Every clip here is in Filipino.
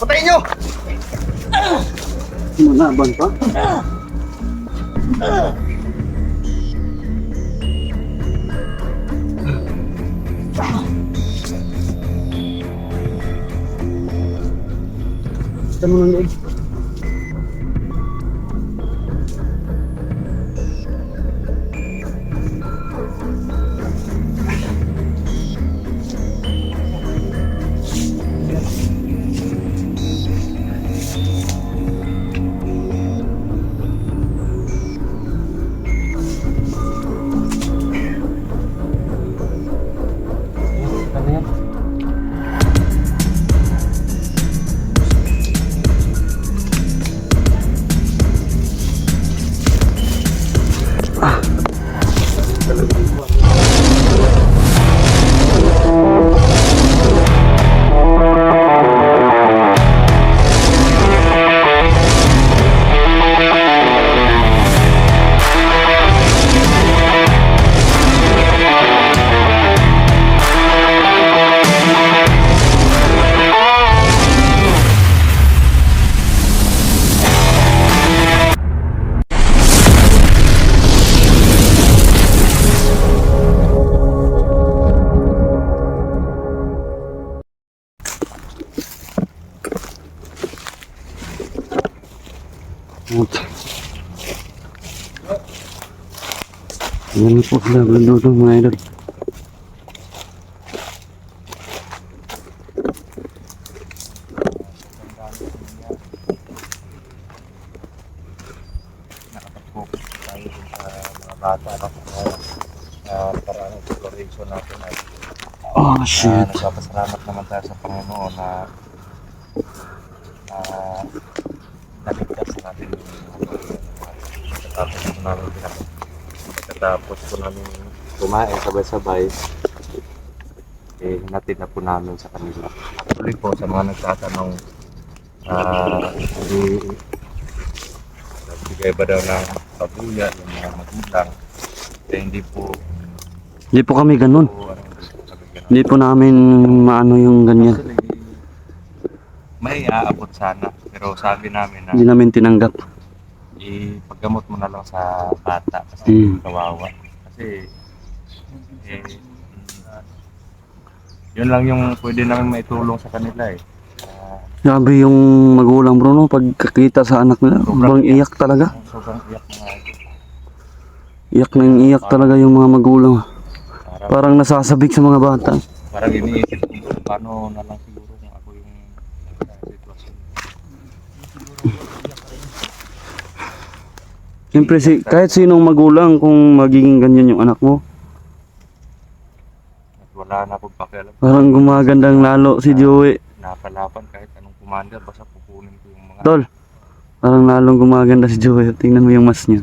Patayin nyo! Manaban pa? Saan mo nang loob? Ano yan? Yan po sila berdudong mga idol. Nakapag-focus tayo dun sa mga bata na parang exploration natin ay Oh shit. nagpapasalamat naman tayo sa Panginoon na naligtas natin pagkatapos po namin kumain sabay-sabay hinatid na po namin sa kanila. Actually po sa mga nagtatanong nagbigay ba daw ng pabuya yung mga magulang hindi po Hindi po kami ganun. Hindi po namin maano yung ganyan. Actually, may aabot sana pero sabi namin na Hindi namin tinanggap. ipaggamot mo na lang sa bata kasi kawawa. Kasi yun lang yung pwede namin maitulong sa kanila eh. Grabe yung magulang bro no, pagkakita sa anak nila, sobrang iyak talaga. Sobrang iyak na Iyak na yung iyak talaga yung mga magulang. Parang nasasabik sa mga bata. parang iniisip ko kung paano na lang siguro kung ako yung sitwasyon. Siyempre kahit sinong magulang kung magiging ganyan yung anak mo, At wala na akong pakialam. parang gumagandang lalo si Joey. Nakalaban kahit anong commander basta pupunin ko yung mga Tol, parang lalong gumaganda si Joey. Tingnan mo yung mas niya.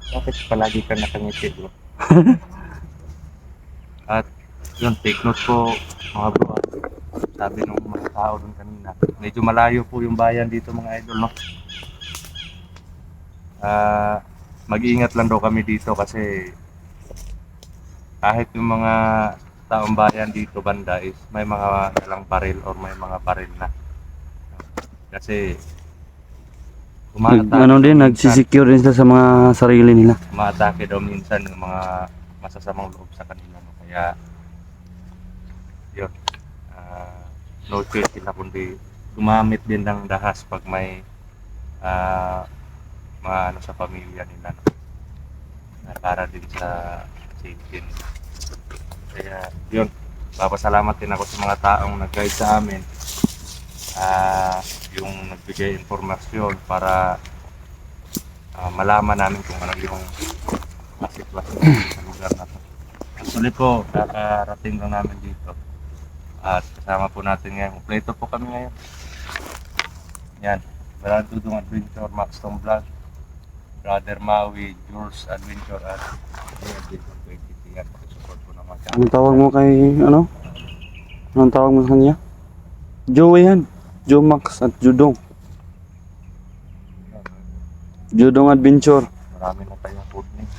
Bakit palagi ka nakangiti bro? At yun, take note po mga bro. Sabi nung mga tao dun kanina, medyo malayo po yung bayan dito mga idol, no? Mag-iingat lang daw kami dito kasi kahit yung mga taong bayan dito banda is may mga dalang baril or may mga baril na. Kasi Ano din, nagsisecure din sila sa mga sarili nila. umaatake daw minsan yung mga masasamang loob sa kanila, no? Kaya yun, no choice sila kundi gumamit din ng dahas pag may mga ano sa pamilya nila, no? Para din sa safety nila. Kaya yun, papasalamat din ako sa mga taong nag-guide sa amin, yung nagbigay informasyon para malaman namin kung ano yung sitwasyon sa lugar na to. Actually po, kakarating lang namin dito at kasama po natin ngayon. Kompleto po kami ngayon. Yan, Brad Dudong Adventure, Maxton Vlog, Brother Maui, Jules Adventure at Adventure 20. Yan, pakisupport po naman. Anong tawag mo kay, ano? Anong tawag mo sa kanya? Joey yan. Jomax at Judong. Judong Adventure. Marami na tayong food name.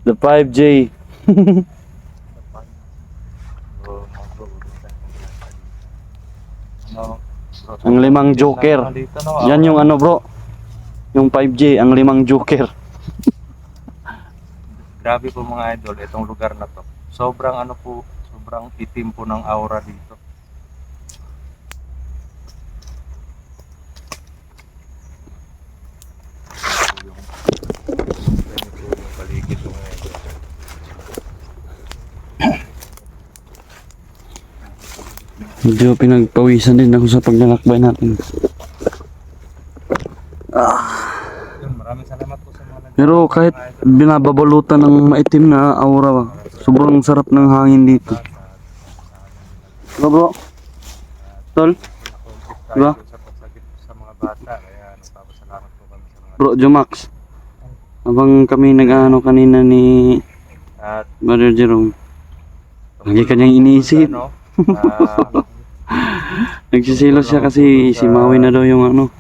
The 5J. So, mga bro, ano, bro, Ang limang joker. dito, no? Yan yung ano bro. Yung 5J, ang limang joker. Grabe po mga idol, itong lugar na to. Sobrang ano po, sobrang itim po ng aura dito. Yung paligid po mga idol. Medyo pinagpawisan din ako sa paglalakbay natin. Yun, maraming salamat po sa mga Pero kahit binababalutan ng maitim na aura, sobrang sarap ng hangin dito. Diba bro? Tol? Diba? sa pagsakit sa mga bata. Kaya nagpapasalamat po kami sa mga Bro Jomax. Habang kami nag-ano kanina ni at Brother Jerome, lagi kanyang iniisip. ano, Nagsisilos siya kasi si Maui na daw yung ano,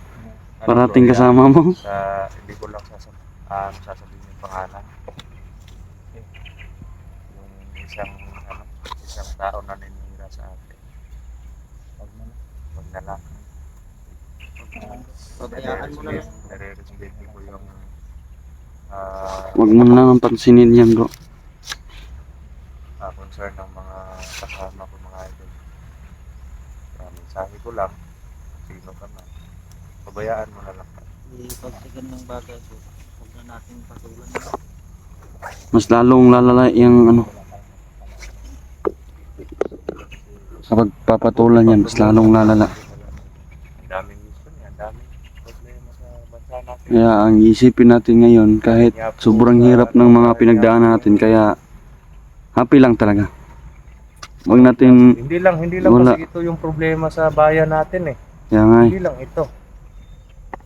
parating kasama mo. sa hindi ko lang sasabihin yung pangalan. Okay. Yung isang tao na ninira sa akin. Wag na lang. Pabayaan mo na lang. Nare-respeto ko yung Huwag mo na lang pansinin yan bro. concern ng mga kasama ko mga idol. Mensahe ko lang, sino ka na. Pabayaan mo na lang. Ipagsigan ng bagay po. Huwag na natin patulan. Mas lalong lalala yung ano. Kapag papatulan yan, mas lalong lalala. Ang daming gusto niya, ang daming problema sa bansa natin. Kaya ang isipin natin ngayon, kahit sobrang hirap ng mga pinagdaan natin, kaya happy lang talaga. Huwag natin, Hindi lang wala. kasi ito yung problema sa bayan natin eh. kaya nga Hindi lang ito.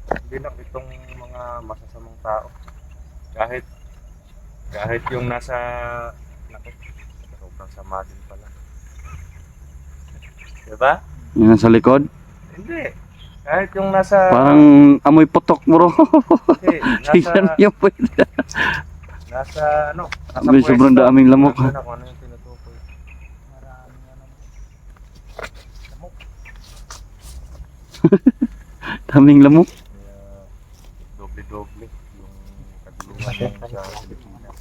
Hindi lang itong mga masasamang tao. Kahit yung nasa naku, sobrang sama din pala. Diba? yung nasa likod, Hindi. Kahit yung nasa parang amoy putok bro. hindi, Tignan nasa niyo po. nasa ano, nasa Sabi, sobrang pwesto. daming lamok. Nasa ano yung tinutukoy. Maraming ano. Lamok. Daming lamok. Kaya doble-doble yung kaguluhan sa Pilipinas.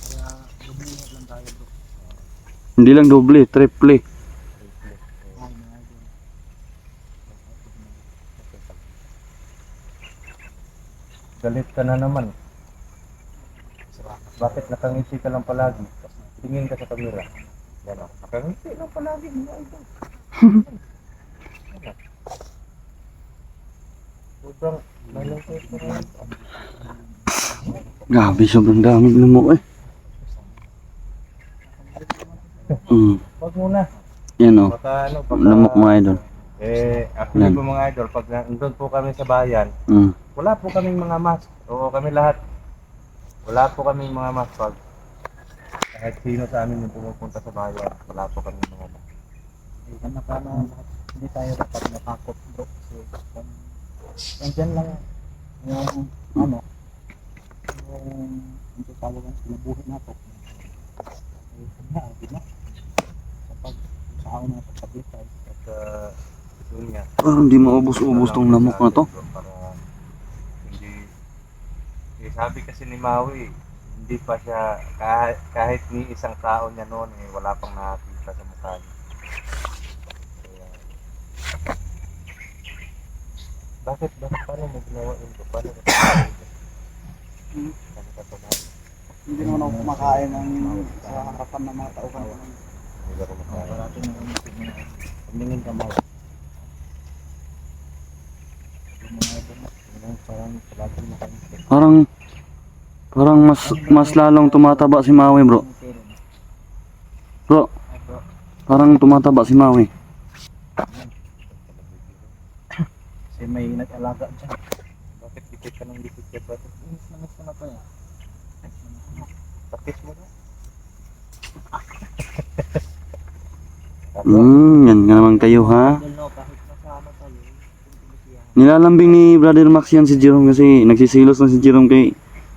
Kaya lumingat lang tayo bro. Hindi lang doble, triple. Ay, mga idol. Galit ka na naman. Bakit nakangisi ka lang palagi? Tingin ka sa kamera. Yan o. Nakangisi lang palagi. Mga idol. Yan. Sobrang malungkot ko na. Grabe, sobrang daming lamok eh. Wag muna. Yan o, Baka ano, lamok mga idol. Actually Yan. po mga idol, pag nandun po kami sa bayan, Mm. wala po kaming mga mask. Oo, kami lahat. Wala po kaming mga mask. Pag kahit sino sa amin yung pumupunta sa bayan, wala po kaming mga mask. Hindi na hindi tayo dapat matakot bro. Kasi kung nandyan lang yung ano, yung tawag ang sinabuhin nato. Hindi na. Kapag saan na pagpabitay. At yun nga. Parang di maubos-ubos tong lamok na to. Para hindi, sabi kasi ni Maui, hindi pa siya, kahit ni isang tao niya noon, wala pang nakakita sa mukha niya. Kaya, bakit paano mo ginawa ito? Paano ka ginawa ito? Paano ka tumayo? Hindi naman ako kumakain ng sa harapan ng mga tauhan. Hindi ka kumakain. Parating na umisip mo na pumingin ka mo. Yung mga ito na, parang palaging makain. Parang mas lalong tumataba si Maui bro. Bro, parang tumataba si Maui. Kasi may nag-alaga dyan. Bakit dikit ka ng dikit ka ba? Inis na ko na pa yan. Takis mo na. Yan nga naman kayo ha. Idol, no, kahit nasama tayo, hindi siya. Nilalambing ni Brother Max yan si Jerome kasi nagsisilos na si Jerome kay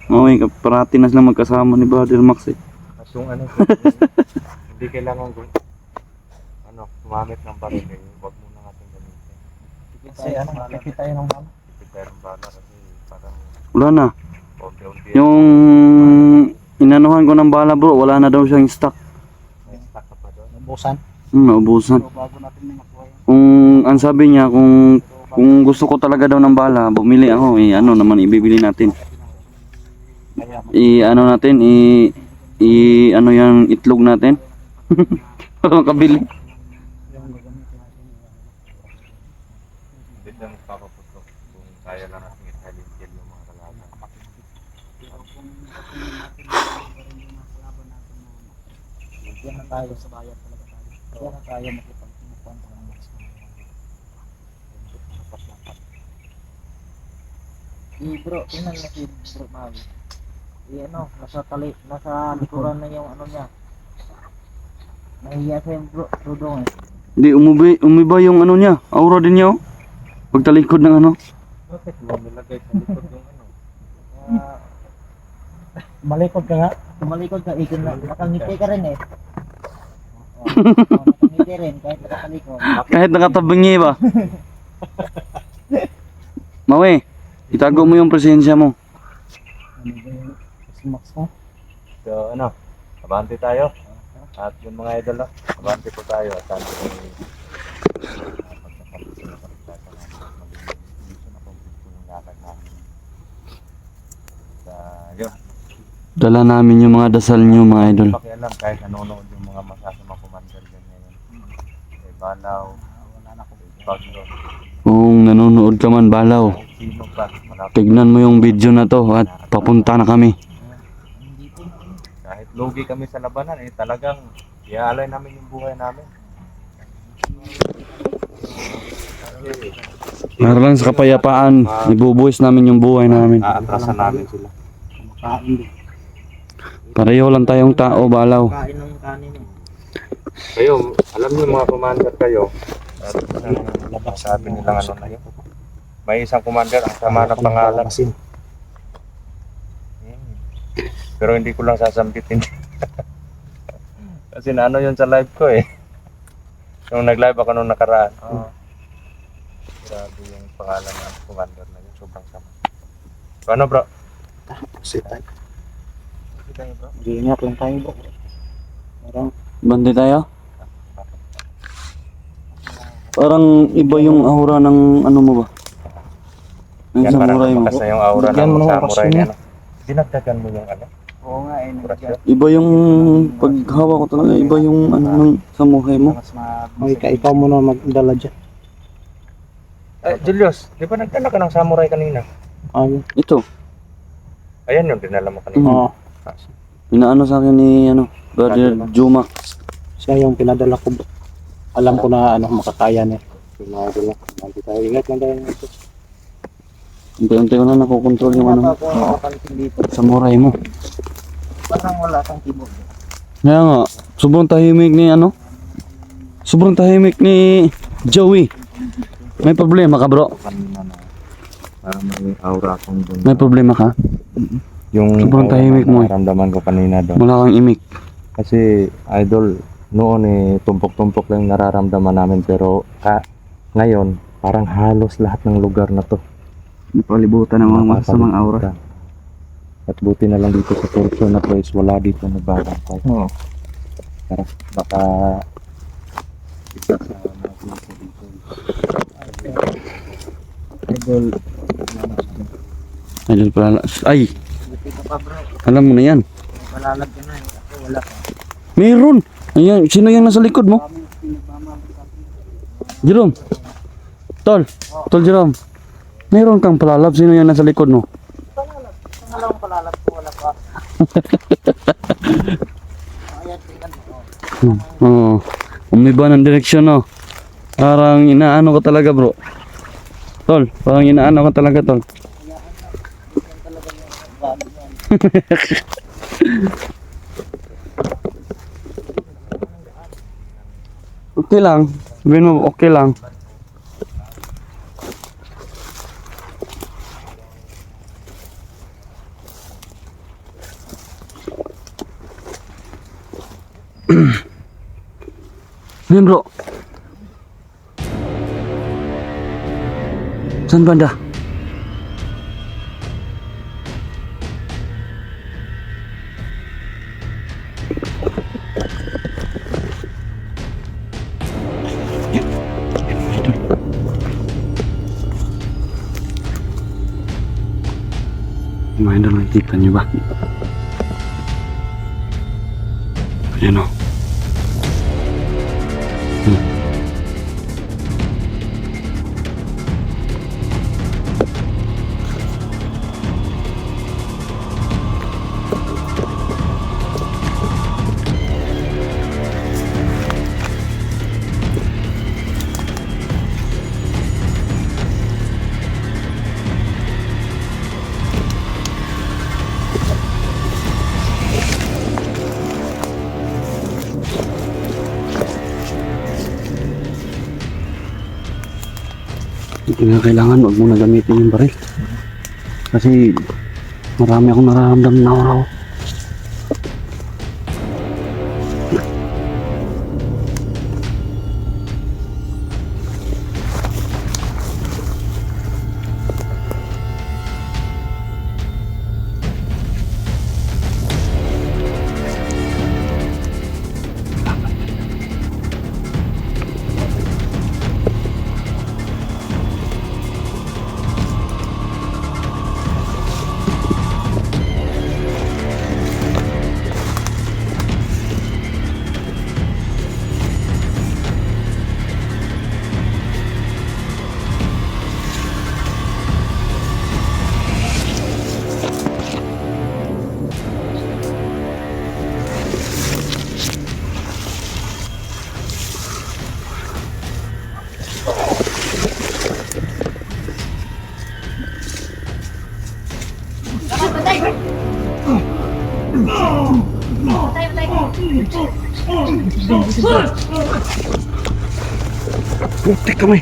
Maway, parati na sila magkasama ni Brother Max eh. Kasong ano, hindi kailangan gumamit ng baril eh. Huwag muna natin gamitin. Kasi ano, makikita tayo ng bala. Tipid tayo ng bala kasi parang Wala na. unti-unti Yung inanuhan ko ng bala bro, wala na daw siyang stock. may stock ka pa doon. Nabusan. Naubusan. So, bago natin may nakuha yun. Kung ang sabi niya, kung gusto ko talaga daw ng bala, bumili ako eh, ano naman ibibili natin. Ano natin, ano yung itlog natin. Para makabili. Hindi lang papaputok kung kaya lang natin i-silent kill yung mga kalaban. Yan na tayo sa bayan talaga tayo. Yan na tayo makipagpinukuan sa mga mas. Bro, tingnan mo si Bro Maui. Ano, nasa likuran na yung ano niya. Nahiya siya yung bro dong eh. Hindi, umiba yung ano niya, aura din niya oh. Pagtalikod ng ano. Bakit mo nilagay sa likod yung ano? Malikod ka nga. Malikod ka, ikon na. Nakangiti ka rin eh. Nakangiti rin kahit nakatalikod. Kahit nakatabingi ba? Mawe, itago mo yung presensya mo. Ano ba yung smax mo? So ano, abante tayo. At yung mga idol, abante po tayo. At sana po yun. Dala namin yung mga dasal niyo mga idol. Pakialam kahit nanonood yung mga masasamang commander dyan ngayon. Kay Balaw, Wala na akong Bagyo, Kung nanonood ka man balaw, kahit sino pa, malapit. tignan mo yung video na to at papunta na kami. hindi po. Kahit lugi kami sa labanan, eh talagang iaalay namin yung buhay namin. Para lang sa kapayapaan, ibubuhis namin yung buhay namin. Aatrasan namin sila. Kumakain din. Pareho lang tayong tao balaw. Kain ng kanin eh. Kayo, alam niyo mga commander kayo, at sabi nilang ano na yun. May isang commander, ang sama ng pangalan. Pero hindi ko lang sasambitin. Kasi naano yun sa live ko eh. Nung nag-live ako nung nakaraan. Grabe yung pangalan ng commander na yun. Sobrang sama. Ano bro? Sitay. Mag-iingat lang tayo bro. Parang Bandi tayo? Parang iba yung aura ng ano mo ba? Ng Yan parang samurai mo. tumakas na yung aura Bigyan mo ng ng samurai orasyon niya. niya. No? Dinagdagan mo yung ano? oo nga eh. Orasyon? Iba yung paghawa ko talaga, iba yung ano ng samurai mo. Mas okay, ikaw muna magdala dyan. Julius, di ba nagdala ka ng samurai kanina? Ayun. Ito, Ayan yung dinala mo kanina. Oo. inaano sa akin ni ano, Brother Juma. Siya yung pinadala ko bro. Alam ko na ano makakaya niya. Pinadala. Hindi tayo. Ingat lang tayo. Unti-unti ko na nakokontrol yung ano, samurai mo. Parang wala kang keyboard. Kaya nga, sobrang tahimik ni ano, sobrang tahimik ni Joey. May problema ka bro? Kanina na. Parang may aura akong doon. May problema ka? Yung Sobrang tahimik mo eh. Naramdaman ko kanina doon. Wala kang imik. Kasi idol, noon eh tumpok-tumpok lang yung nararamdaman namin pero ngayon parang halos lahat ng lugar na to. Napalibutan ng mga masasamang aura. At buti na lang dito sa portion na to is wala dito nagbabantay. Oo. Tara, baka isa sa mga dito. Idol. Idol pala. Ay! Buti ka pa bro. Alam mo na yan. Malalag ka na eh. Ako wala pa. Meron! Ayan, sino yung nasa likod mo? Jerome! Tol! Tol Jerome! Meron kang palalab. Sino yung nasa likod mo? Ang alam ko palalag ko wala pa. Ayan, tingnan mo. Oo. Umiba ng direksyon no. Parang inaano ka talaga bro. Tol, parang inaano ka talaga tol. okay lang. Sabihin mo, okay lang. Ayan bro. Saan banda? Mga idol, nakikita niyo ba? Ayan o. Hindi na kailangan, huwag mo na gamitin yung baril. Kasi marami akong nararamdaman na araw. Putik kami.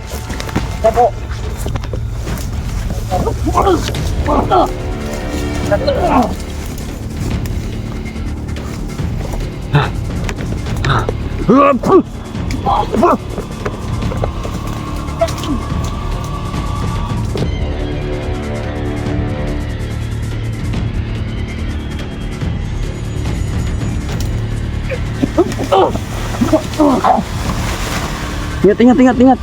Ingat.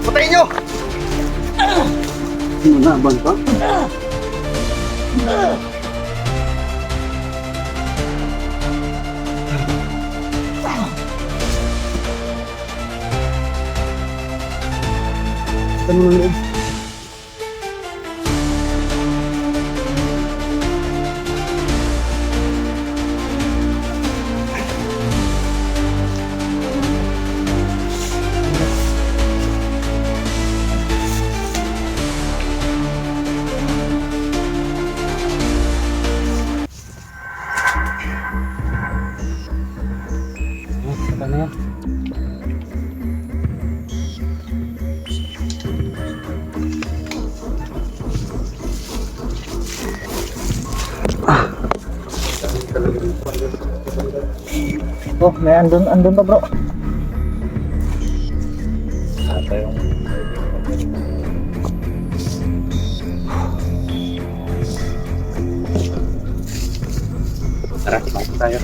Patayin nyo! Ano na, banta? Ano na loob? Ano yan? Oh, may andun pa bro. Ata yung tara, masuk tayo.